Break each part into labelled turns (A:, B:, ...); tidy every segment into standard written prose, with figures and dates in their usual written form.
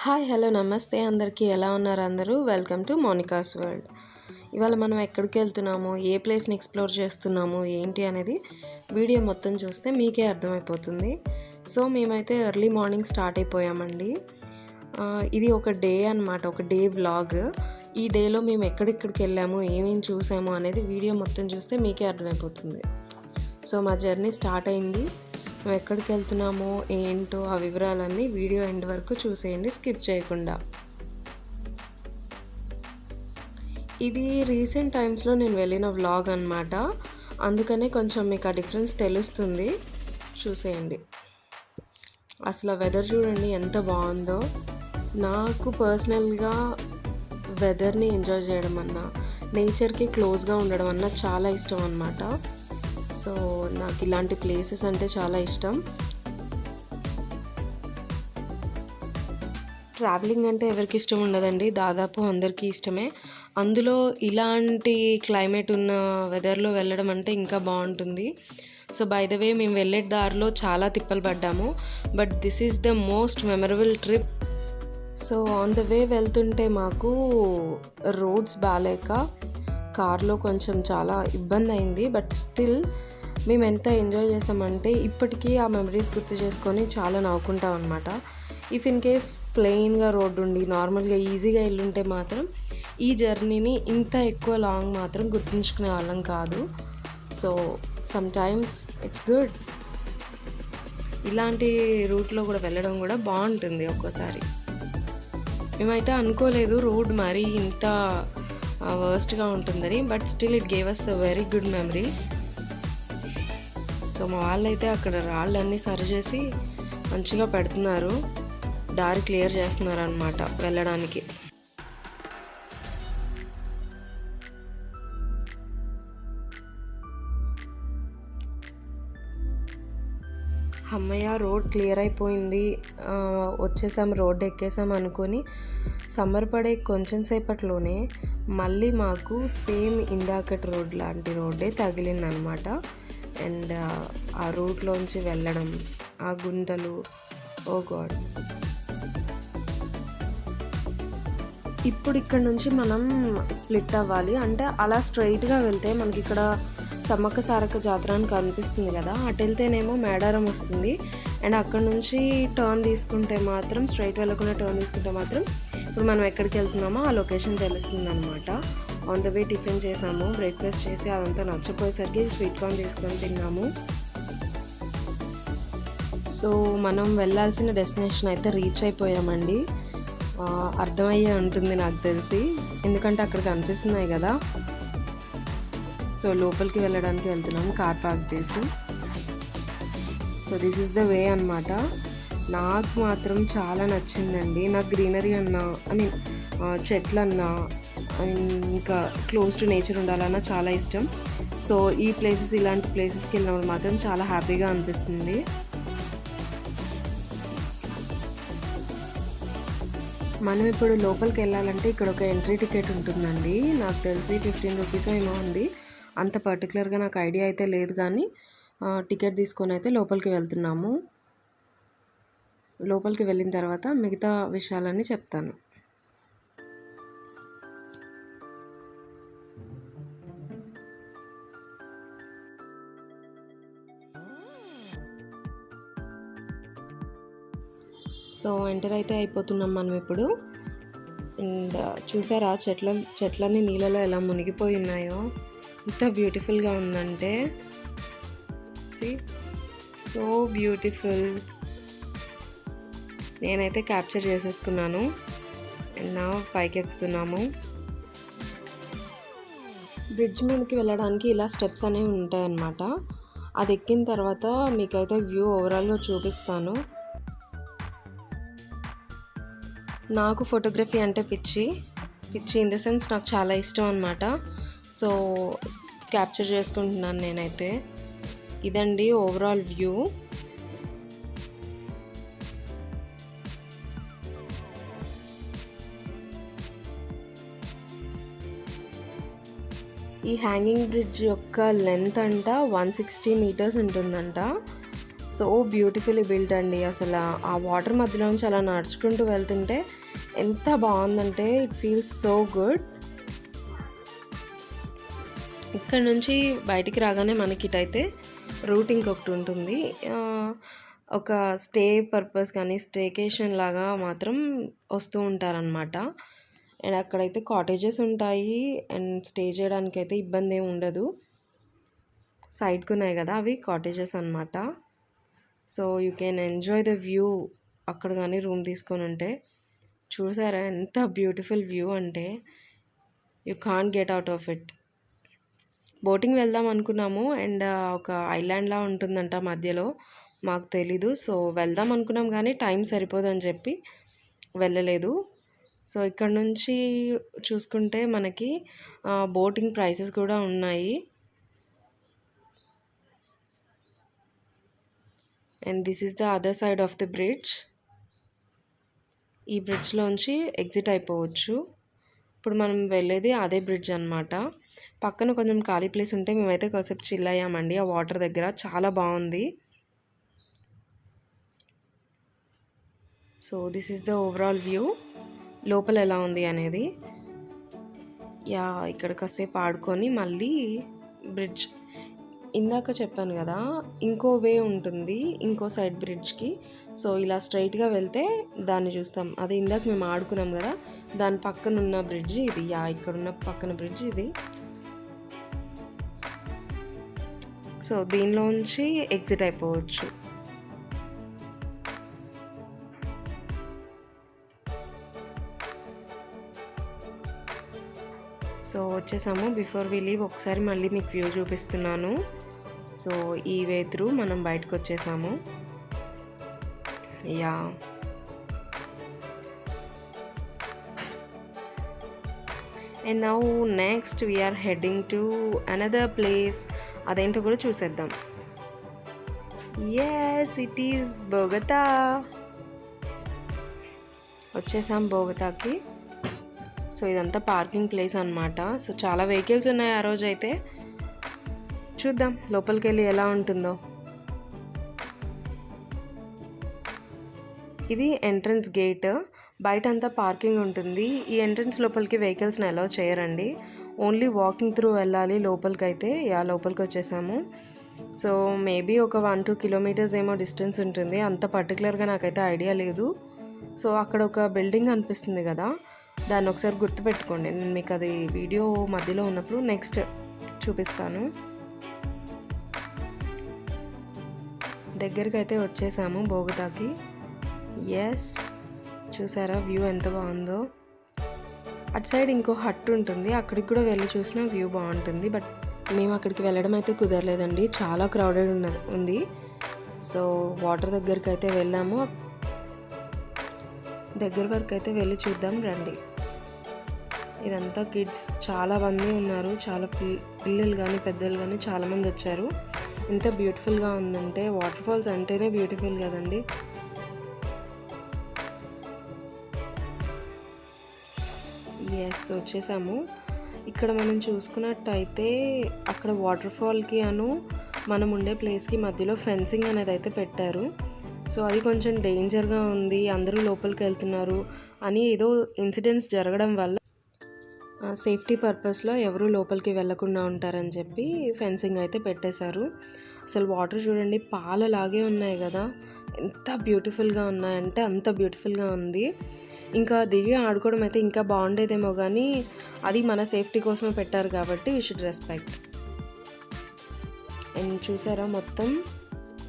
A: Hi hello నమస్తే అందరికీ ఎలా ఉన్నారు అందరూ వెల్కమ్ టు మోనికాస్ వరల్డ్. ఇవాళ మనం ఎక్కడికి వెళ్తున్నాము, ఏ ప్లేస్ని ఎక్స్ప్లోర్ చేస్తున్నాము ఏంటి అనేది వీడియో మొత్తం చూస్తే మీకే అర్థమైపోతుంది. సో మేమైతే ఎర్లీ మార్నింగ్ స్టార్ట్ అయిపోయామండి. ఇది ఒక డే అన్నమాట, ఒక డే వ్లాగ్. ఈ డేలో మేము ఎక్కడికి వెళ్ళాము, ఏమేమి చూసాము అనేది వీడియో మొత్తం చూస్తే మీకే అర్థమైపోతుంది. సో మా జర్నీ స్టార్ట్ అయింది. మేము ఎక్కడికి వెళ్తున్నామో ఏంటో ఆ వివరాలన్నీ వీడియో ఎండ్ వరకు చూసేయండి, స్కిప్ చేయకుండా. ఇది రీసెంట్ టైమ్స్లో నేను వెళ్ళిన వ్లాగ్ అన్నమాట, అందుకనే కొంచెం మీకు ఆ డిఫరెన్స్ తెలుస్తుంది. చూసేయండి. అసలు వెదర్ చూడండి ఎంత బాగుందో. నాకు పర్సనల్గా వెదర్ని ఎంజాయ్ చేయడం అన్నా, నేచర్కి క్లోజ్గా ఉండడం అన్నా చాలా ఇష్టం అన్నమాట. సో నాకు ఇలాంటి ప్లేసెస్ అంటే చాలా ఇష్టం. ట్రావెలింగ్ అంటే ఎవరికి ఇష్టం ఉండదండి, దాదాపు అందరికీ ఇష్టమే. అందులో ఇలాంటి క్లైమేట్ ఉన్న వెదర్లో వెళ్ళడం అంటే ఇంకా బాగుంటుంది. సో బై ద వే మేము వెళ్ళే దారిలో చాలా తిప్పలు పడ్డాము, but this is the most memorable trip. So on the way వెళ్తుంటే మాకు రోడ్స్ బాగాలేక కార్లో కొంచెం చాలా ఇబ్బంది అయింది, బట్ స్టిల్ మేము ఎంత ఎంజాయ్ చేసామంటే ఇప్పటికీ ఆ మెమరీస్ గుర్తు చేసుకొని చాలా నవ్వుకుంటాం అనమాట. ఇఫ్ ఇన్ కేస్ ప్లెయిన్గా రోడ్డు ఉండి నార్మల్గా ఈజీగా వెళ్ళుంటే మాత్రం ఈ జర్నీని ఇంత ఎక్కువ లాంగ్ మాత్రం గుర్తుంచుకునే వాళ్ళం కాదు. సో సమ్టైమ్స్ ఇట్స్ గుడ్, ఇలాంటి రూట్లో కూడా వెళ్ళడం కూడా బాగుంటుంది ఒక్కోసారి. మేమైతే అనుకోలేదు రోడ్ మరీ ఇంత వర్స్ట్గా ఉంటుందని, but still it gave us a very good memory. So మా వాళ్ళైతే అక్కడ రాళ్ళన్నీ సరిచేసి మంచిగా పెడుతున్నారు, దారి క్లియర్ చేస్తున్నారు అన్నమాట వెళ్ళడానికి. అమ్మయ్య రోడ్ క్లియర్ అయిపోయింది, వచ్చేసాం, రోడ్ ఎక్కేసాం అనుకొని సంబరపడే కొంచెం సేపట్లోనే మళ్ళీ మాకు సేమ్ ఇందాకటి రోడ్ లాంటి రోడ్డే తగిలిందనమాట. అండ్ ఆ రూట్లోంచి వెళ్ళడం, ఆ గుంటలు, ఓ గాడ్. ఇప్పుడు ఇక్కడ నుంచి మనం స్ప్లిట్ అవ్వాలి, అంటే అలా స్ట్రైట్గా వెళ్తే మనకి ఇక్కడ సమ్మక్క సారక్క జాతర అని కనిపిస్తుంది కదా, అటు వెళ్తేనేమో మేడారం వస్తుంది. అండ్ అక్కడ నుంచి టర్న్ తీసుకుంటే మాత్రం, స్ట్రైట్ వెళ్ళకుండా టర్న్ తీసుకుంటే మాత్రం ఇప్పుడు మనం ఎక్కడికి వెళ్తున్నామో ఆ లొకేషన్ తెలుస్తుంది అనమాట. ఆన్ ద వే టిఫిన్ చేసాము, బ్రేక్ఫాస్ట్ చేసి అదంతా నచ్చపోయేసరికి స్వీట్ కార్న్ తీసుకొని తిన్నాము. సో మనం వెళ్ళాల్సిన డెస్టినేషన్ అయితే రీచ్ అయిపోయామండి. అర్థమయ్యే ఉంటుంది నాకు తెలిసి, ఎందుకంటే అక్కడ కనిపిస్తున్నాయి కదా. సో లోపలికి వెళ్ళడానికి వెళ్తున్నాము కార్ పార్క్ చేసి. So this is the way అన్నమాట. నాకు మాత్రం చాలా నచ్చిందండి. నాకు గ్రీనరీ అన్నా, ఐ మీన్ చెట్లన్నా, ఇంకా క్లోజ్ టు నేచర్ ఉండాలన్నా చాలా ఇష్టం. సో ఈ ప్లేసెస్, ఇలాంటి ప్లేసెస్కి వెళ్ళినప్పుడు మాత్రం చాలా హ్యాపీగా అనిపిస్తుంది. మనం ఇప్పుడు లోపలికి వెళ్ళాలంటే ఇక్కడ ఒక ఎంట్రీ టికెట్ ఉంటుందండి, నాకు తెలిసి 15 రూపీస్ ఏమో ఉంది, అంత పర్టికులర్గా నాకు ఐడియా అయితే లేదు, కానీ టికెట్ తీసుకొని అయితే లోపలికి వెళ్తున్నాము. లోపలికి వెళ్ళిన తర్వాత మిగతా విషయాలన్నీ చెప్తాను. సో ఎంటర్ అయితే అయిపోతున్నాం మనం ఇప్పుడు. అండ్ చూసారా చెట్లన్నీ నీళ్ళలో ఎలా మునిగిపోయి ఉన్నాయో, ఎంత బ్యూటిఫుల్గా ఉందంటే. See, so beautiful. నేనైతే క్యాప్చర్ చేసేసుకున్నాను. అండ్ నా పైకి ఎక్కుతున్నాము. బ్రిడ్జ్ మీదకి వెళ్ళడానికి ఇలా స్టెప్స్ అనేవి ఉంటాయన్నమాట. అది ఎక్కిన తర్వాత మీకైతే వ్యూ ఓవరాల్గా చూపిస్తాను. నాకు ఫోటోగ్రఫీ అంటే పిచ్చి ఇన్ ద సెన్స్ నాకు చాలా ఇష్టం అన్నమాట. సో క్యాప్చర్ చేసుకుంటున్నాను నేనైతే. ఇదండి ఓవరాల్ వ్యూ. ఈ హ్యాంగింగ్ బ్రిడ్జ్ యొక్క లెంత్ అంట 160 మీటర్స్ ఉంటుందంట. సో బ్యూటిఫుల్లీ బిల్ట్ అండి. అసలు ఆ వాటర్ మధ్యలో నుంచి అలా నడుచుకుంటూ వెళ్తుంటే ఎంత బాగుందంటే ఇట్ ఫీల్స్ సో గుడ్. ఇక్కడ నుంచి బయటికి రాగానే మనకి ఇటైతే రూట్ ఇంకొకటి ఉంటుంది. ఒక స్టే పర్పస్ కానీ స్టేకేషన్ లాగా మాత్రం వస్తూ ఉంటారనమాట. అండ్ అక్కడైతే కాటేజెస్ ఉంటాయి అండ్ స్టే చేయడానికి అయితే ఇబ్బంది ఏమి ఉండదు. సైడ్కి ఉన్నాయి కదా అవి కాటేజెస్ అనమాట. So you can enjoy the view అక్కడ కానీ రూమ్ తీసుకొని ఉంటే. చూసారా ఎంత బ్యూటిఫుల్ వ్యూ అంటే you can't get out of it. Boating వెళ్దాం అనుకున్నాము అండ్ ఒక ఐలాండ్లా ఉంటుందంట మధ్యలో, మాకు తెలీదు. సో వెళ్దాం అనుకున్నాం కానీ టైం సరిపోదని చెప్పి వెళ్ళలేదు. సో ఇక్కడ నుంచి చూసుకుంటే మనకి బోటింగ్ ప్రైసెస్ కూడా ఉన్నాయి. And this is the other side of the bridge. ఈ బ్రిడ్జ్లోంచి ఎగ్జిట్ అయిపోవచ్చు. ఇప్పుడు మనం వెళ్ళేది అదే బ్రిడ్జ్ అనమాట. పక్కన కొంచెం ఖాళీ ప్లేస్ ఉంటే మేమైతే కాసేపు చిల్ అయ్యామండి ఆ వాటర్ దగ్గర. చాలా బాగుంది. So this is the overall view. లోపల ఎలా ఉంది అనేది. యా ఇక్కడ కాసేపు ఆడుకొని మళ్ళీ బ్రిడ్జ్ ఇందాక చెప్పాను కదా ఇంకో వే ఉంటుంది ఇంకో సైడ్ బ్రిడ్జ్కి. సో ఇలా స్ట్రైట్గా వెళ్తే దాన్ని చూస్తాం. అదే ఇందాక మేము ఆడుకున్నాం కదా దాని పక్కన ఉన్న బ్రిడ్జ్ ఇది. యా ఇక్కడున్న పక్కన బ్రిడ్జ్ ఇది. సో దీనిలోంచి ఎగ్జిట్ అయిపోవచ్చు. సో వచ్చేసాము. బిఫోర్ వి లీవ్ ఒకసారి మళ్ళీ మీకు వ్యూ చూపిస్తున్నాను. సో ఈ వే త్రూ మనం బయటకు వచ్చేసాము. Yeah and now next we're heading to another place. అదేంటో కూడా చూసేద్దాం. Yes it is Bogatha. వచ్చేసాం బోగతాకి. సో ఇదంతా పార్కింగ్ ప్లేస్ అనమాట. సో చాలా వెహికల్స్ ఉన్నాయి ఆ రోజు అయితే. చూద్దాం లోపలికి వెళ్ళి ఎలా ఉంటుందో. ఇది ఎంట్రన్స్ గేట్. బయట అంతా పార్కింగ్ ఉంటుంది. ఈ ఎంట్రన్స్ లోపలికి వెహికల్స్ని అలౌ చేయరండి. ఓన్లీ వాకింగ్ త్రూ వెళ్ళాలి లోపలికి అయితే. యా లోపలికి వచ్చేసాము. సో మేబీ ఒక 1-2 కిలోమీటర్స్ ఏమో డిస్టెన్స్ ఉంటుంది. అంత పర్టికులర్గా నాకైతే ఐడియా లేదు. సో అక్కడ ఒక బిల్డింగ్ అనిపిస్తుంది కదా దాన్ని ఒకసారి గుర్తుపెట్టుకోండి. నేను మీకు అది వీడియో మధ్యలో ఉన్నప్పుడు నెక్స్ట్ చూపిస్తాను. దగ్గరికి అయితే వచ్చేసాము బోగతాకి. ఎస్ చూసారా వ్యూ ఎంత బాగుందో. అటు సైడ్ ఇంకో హట్ ఉంటుంది. అక్కడికి కూడా వెళ్ళి చూసినా వ్యూ బాగుంటుంది. బట్ మేము అక్కడికి వెళ్ళడం అయితే కుదరలేదండి. చాలా క్రౌడెడ్ ఉంది. సో వాటర్ దగ్గరికి అయితే వెళ్ళాము. దగ్గర వరకు అయితే వెళ్ళి చూద్దాం రండి. ఇదంతా కిడ్స్ చాలా మంది ఉన్నారు. చాలా పిల్లలు కానీ పెద్దలు కానీ చాలామంది వచ్చారు. ఎంత బ్యూటిఫుల్గా ఉందంటే వాటర్ ఫాల్స్ అంటేనే బ్యూటిఫుల్ కదండి. ఎస్ వచ్చేసాము. ఇక్కడ మనం చూసుకున్నట్టయితే అక్కడ వాటర్ ఫాల్కి మనం ఉండే ప్లేస్కి మధ్యలో ఫెన్సింగ్ అనేది అయితే పెట్టారు. సో అది కొంచెం డేంజర్గా ఉంది, అందరూ లోపలికి వెళ్తున్నారు అని ఏదో ఇన్సిడెంట్స్ జరగడం వల్ల సేఫ్టీ పర్పస్లో ఎవరు లోపలికి వెళ్లకుండా ఉంటారని చెప్పి ఫెన్సింగ్ అయితే పెట్టేశారు. అసలు వాటర్ చూడండి పాలలాగే ఉన్నాయి కదా, ఎంత బ్యూటిఫుల్గా ఉన్నాయంటే అంత బ్యూటిఫుల్గా ఉంది. ఇంకా దిగి ఆడుకోవడం అయితే ఇంకా బాగుండేదేమో కానీ అది మన సేఫ్టీ కోసమే పెట్టారు కాబట్టి వీ షుడ్ రెస్పెక్ట్. అండ్ చూసారా మొత్తం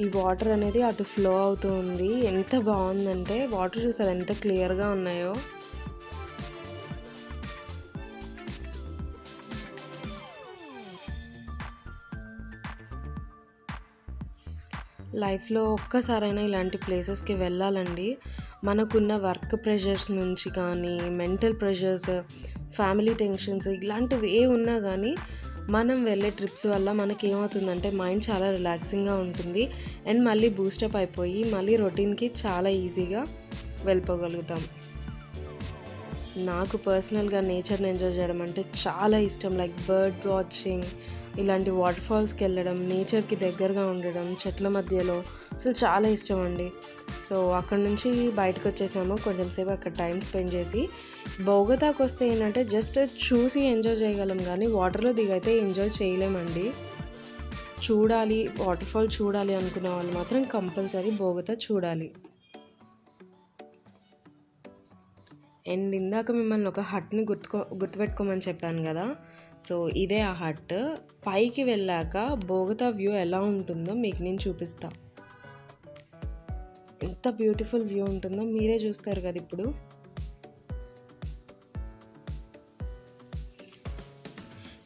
A: ఈ వాటర్ అనేది అటు ఫ్లో అవుతూ ఉంది. ఎంత బాగుందంటే వాటర్ చూసారా ఎంత క్లియర్గా ఉన్నాయో. లైఫ్లో ఒక్కసారైనా ఇలాంటి ప్లేసెస్కి వెళ్ళాలండి. మనకున్న వర్క్ ప్రెషర్స్ నుంచి కానీ మెంటల్ ప్రెషర్స్, ఫ్యామిలీ టెన్షన్స్ ఇలాంటివి ఏ ఉన్నా కానీ మనం వెళ్ళే ట్రిప్స్ వల్ల మనకి ఏమవుతుందంటే మైండ్ చాలా రిలాక్సింగ్గా ఉంటుంది. అండ్ మళ్ళీ బూస్టప్ అయిపోయి మళ్ళీ రొటీన్కి చాలా ఈజీగా వెళ్ళిపోగలుగుతాం. నాకు పర్సనల్గా నేచర్ని ఎంజాయ్ చేయడం అంటే చాలా ఇష్టం. లైక్ బర్డ్ వాచింగ్, ఇలాంటి వాటర్ ఫాల్స్కి వెళ్ళడం, నేచర్కి దగ్గరగా ఉండడం, చెట్ల మధ్యలో అసలు చాలా ఇష్టం అండి. సో అక్కడ నుంచి బయటకు వచ్చేసాము. కొంచెం సేపు అక్కడ టైం స్పెండ్ చేసి బోగతాకు వస్తే ఏంటంటే జస్ట్ చూసి ఎంజాయ్ చేయగలం, కానీ వాటర్లో దిగైతే ఎంజాయ్ చేయలేమండి. చూడాలి, వాటర్ ఫాల్ చూడాలి అనుకునే వాళ్ళు మాత్రం కంపల్సరీ బోగతా చూడాలి. అండ్ ఇందాక మిమ్మల్ని ఒక హట్ని గుర్తుపెట్టుకోమని చెప్పాను కదా, సో ఇదే ఆ హట్. పైకి వెళ్ళాక బోగతా వ్యూ ఎలా ఉంటుందో మీకు నేను చూపిస్తా. ఎంత బ్యూటిఫుల్ వ్యూ ఉంటుందో మీరే చూస్తారు కదా ఇప్పుడు.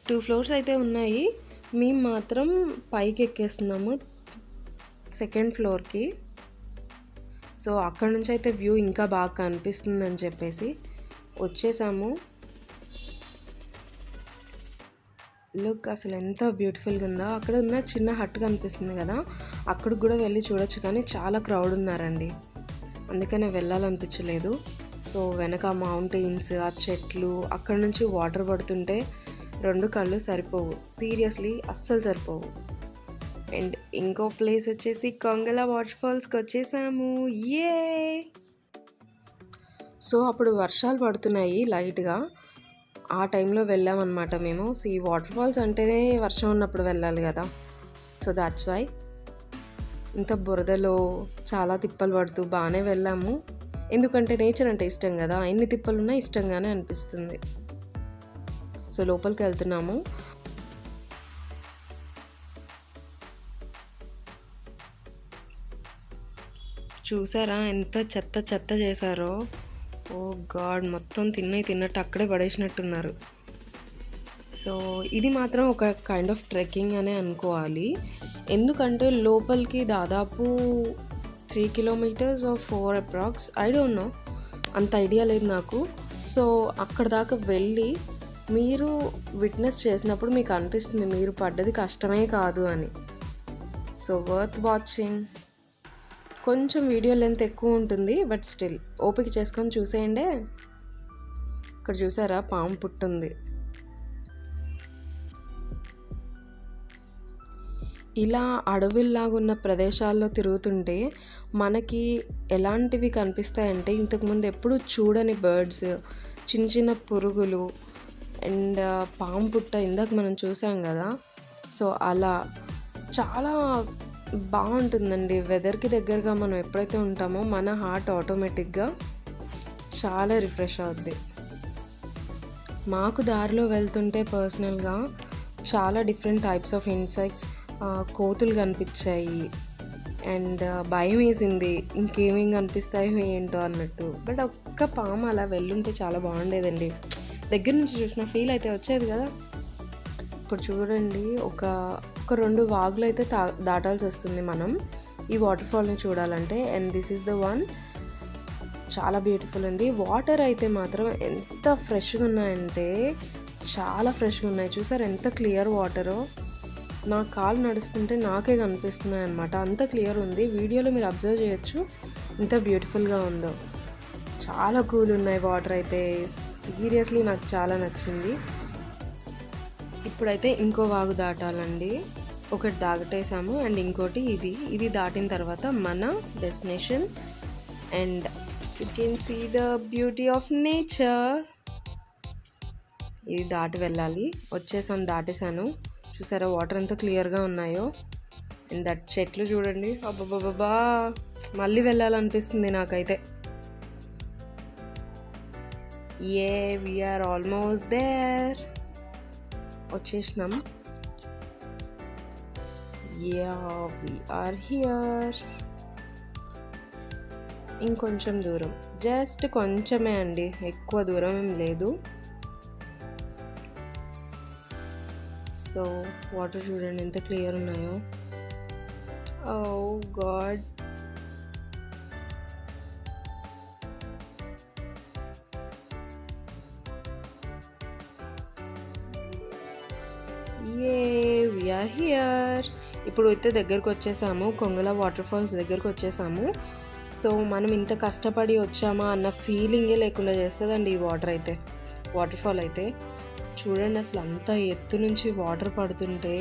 A: 2 ఫ్లోర్స్ అయితే ఉన్నాయి. మేము మాత్రం పైకి ఎక్కేస్తున్నాము 2nd ఫ్లోర్కి. సో అక్కడ నుంచి అయితే వ్యూ ఇంకా బాగా కనిపిస్తుందని చెప్పేసి వచ్చేసాము. లుక్ అసలు ఎంత బ్యూటిఫుల్గా ఉందో. అక్కడ ఉన్న చిన్న హట్ కనిపిస్తుంది కదా, అక్కడికి కూడా వెళ్ళి చూడొచ్చు, కానీ చాలా క్రౌడ్ ఉన్నారండి, అందుకనే వెళ్ళాలనిపించలేదు. సో వెనక మౌంటైన్స్, ఆ చెట్లు, అక్కడ నుంచి వాటర్ పడుతుంటే 2 కళ్ళు సరిపోవు, సీరియస్లీ అస్సలు సరిపోవు. అండ్ ఇంకో ప్లేస్ వచ్చేసి కొంగల వాటర్ ఫాల్స్కి వచ్చేసాము. ఏ సో అప్పుడు వర్షాలు పడుతున్నాయి లైట్గా, ఆ టైంలో వెళ్ళామన్నమాట మేము. వాటర్ ఫాల్స్ అంటేనే వర్షం ఉన్నప్పుడు వెళ్ళాలి కదా, సో దాట్స్ వై. ఇంత బురదలో చాలా తిప్పలు పడుతూ బాగానే వెళ్ళాము, ఎందుకంటే నేచర్ అంటే ఇష్టం కదా, ఎన్ని తిప్పలున్నా ఇష్టంగానే అనిపిస్తుంది. సో లోపలికి వెళ్తున్నాము. చూసారా ఎంత చెత్త చెత్త చేశారో. ఓ గాడ్, మొత్తం తిన్నట్టు అక్కడే పడేసినట్టున్నారు. సో ఇది మాత్రం ఒక కైండ్ ఆఫ్ ట్రెక్కింగ్ అనే అనుకోవాలి, ఎందుకంటే లోపలికి దాదాపు 3 kilometres are 4 approx, I don't know, అంత ఐడియా లేదు నాకు. సో అక్కడ దాకా వెళ్ళి మీరు విట్నెస్ చేసినప్పుడు మీకు అనిపిస్తుంది మీరు పడ్డది కష్టమే కాదు అని. So worth watching. కొంచెం వీడియో లెంత్ ఎక్కువ ఉంటుంది, బట్ స్టిల్ ఓపిక చేసుకొని చూసేయండి. ఇక్కడ చూసారా పాము పుట్టుంది. ఇలా అడవుల్లాగున్న ప్రదేశాల్లో తిరుగుతుంటే మనకి ఎలాంటివి కనిపిస్తాయంటే ఇంతకుముందు ఎప్పుడు చూడని బర్డ్స్, చిన్న చిన్న పురుగులు, అండ్ పాము పుట్ట ఇందాక మనం చూసాం కదా. సో అలా చాలా బాగుంటుందండి. వెదర్కి దగ్గరగా మనం ఎప్పుడైతే ఉంటామో మన హార్ట్ ఆటోమేటిక్గా చాలా రిఫ్రెష్ అవుద్ది. మాకు దారిలో వెళ్తుంటే పర్సనల్గా చాలా డిఫరెంట్ టైప్స్ ఆఫ్ ఇన్సెక్ట్స్, కోతులు కనిపించాయి, అండ్ భయం వేసింది ఇంకేమేం కనిపిస్తాయో ఏంటో అన్నట్టు. బట్ ఒక్క పాము అలా వెళ్ళుంటే చాలా బాగుండేదండి, దగ్గర నుంచి చూసిన ఫీల్ అయితే వచ్చేది కదా. ఇప్పుడు చూడండి, ఒక 2 వాగులు అయితే దాటాల్సి వస్తుంది మనం ఈ వాటర్ ఫాల్ని చూడాలంటే. And this is the one, చాలా బ్యూటిఫుల్ ఉంది. వాటర్ అయితే మాత్రం ఎంత ఫ్రెష్గా ఉన్నాయంటే చాలా ఫ్రెష్గా ఉన్నాయి. చూసారు ఎంత క్లియర్ వాటరో, నా కాలు నడుస్తుంటే నాకే కనిపిస్తున్నాయి అన్నమాట, అంత క్లియర్ ఉంది. వీడియోలో మీరు అబ్జర్వ్ చేయొచ్చు ఎంత బ్యూటిఫుల్గా ఉందో. చాలా కూల్ ఉన్నాయి వాటర్ అయితే, సీరియస్లీ నాకు చాలా నచ్చింది. ఇప్పుడైతే ఇంకో వాగు దాటాలండి. ఒకటి దాటేసాము అండ్ ఇంకోటి ఇది దాటిన తర్వాత మన destination. And you can see the beauty of nature. ఇది దాటి వెళ్ళాలి. దాటేసాను. చూసారా వాటర్ ఎంత క్లియర్గా ఉన్నాయో. అండ్ దట్ చెట్లు చూడండి, అబ్బబ్బబ్బా, మళ్ళీ వెళ్ళాలనిపిస్తుంది నాకైతే. We're almost there. వచ్చేసినాం. We're here. ఇంకొంచెం దూరం, జస్ట్ కొంచెమే అండి, ఎక్కువ దూరం ఏం లేదు. సో వాటర్ చూడండి ఎంత క్లియర్ ఉన్నాయో. ఓ గాడ్, వీఆర్ హియర్. ఇప్పుడు అయితే దగ్గరకు వచ్చేసాము, కొంగల వాటర్ ఫాల్స్ దగ్గరకు వచ్చేసాము. సో మనం ఇంత కష్టపడి వచ్చామా అన్న ఫీలింగే లేకుండా చేస్తుందండి ఈ వాటర్ ఫాల్ అయితే. చూడండి అసలు అంత ఎత్తు నుంచి వాటర్ పడుతుంటే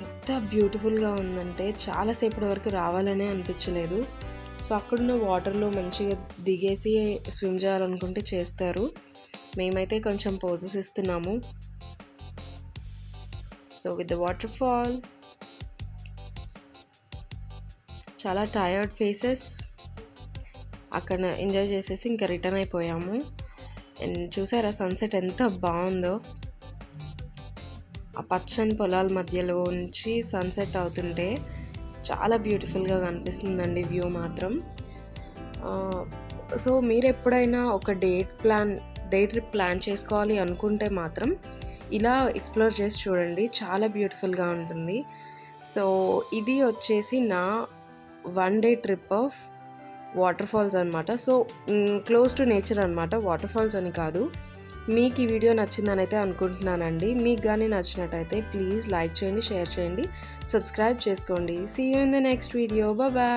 A: ఎంత బ్యూటిఫుల్గా ఉందంటే చాలాసేపటి వరకు రావాలనే అనిపించలేదు. సో అక్కడున్న వాటర్లో మంచిగా దిగేసి స్విమ్ చేయాలనుకుంటే చేస్తారు. మేమైతే కొంచెం పోజెస్ ఇస్తున్నాము. So with the water fall, చాలా టయర్డ్ ఫేసెస్. అక్కడ ఎంజాయ్ చేసేసి ఇంకా రిటర్న్ అయిపోయాము. అండ్ చూసారా సన్సెట్ ఎంత బాగుందో. ఆ పచ్చని పొలాల మధ్యలో నుంచి సన్సెట్ అవుతుంటే చాలా బ్యూటిఫుల్గా కనిపిస్తుందండి వ్యూ మాత్రం. సో మీరు ఎప్పుడైనా ఒక డే ట్రిప్ ప్లాన్ చేసుకోవాలి అనుకుంటే మాత్రం ఇలా ఎక్స్ప్లోర్ చేసి చూడండి, చాలా బ్యూటిఫుల్గా ఉంటుంది. సో ఇది వచ్చేసి నా 1 day trip of waterfalls అనమాట. సో క్లోజ్ టు నేచర్ అనమాట, వాటర్ ఫాల్స్ అని కాదు. మీకు ఈ వీడియో నచ్చిందని అయితే అనుకుంటున్నానండి. మీకు కానీ నచ్చినట్టయితే ప్లీజ్ లైక్ చేయండి, షేర్ చేయండి, సబ్స్క్రైబ్ చేసుకోండి. See you in the next video. Bye.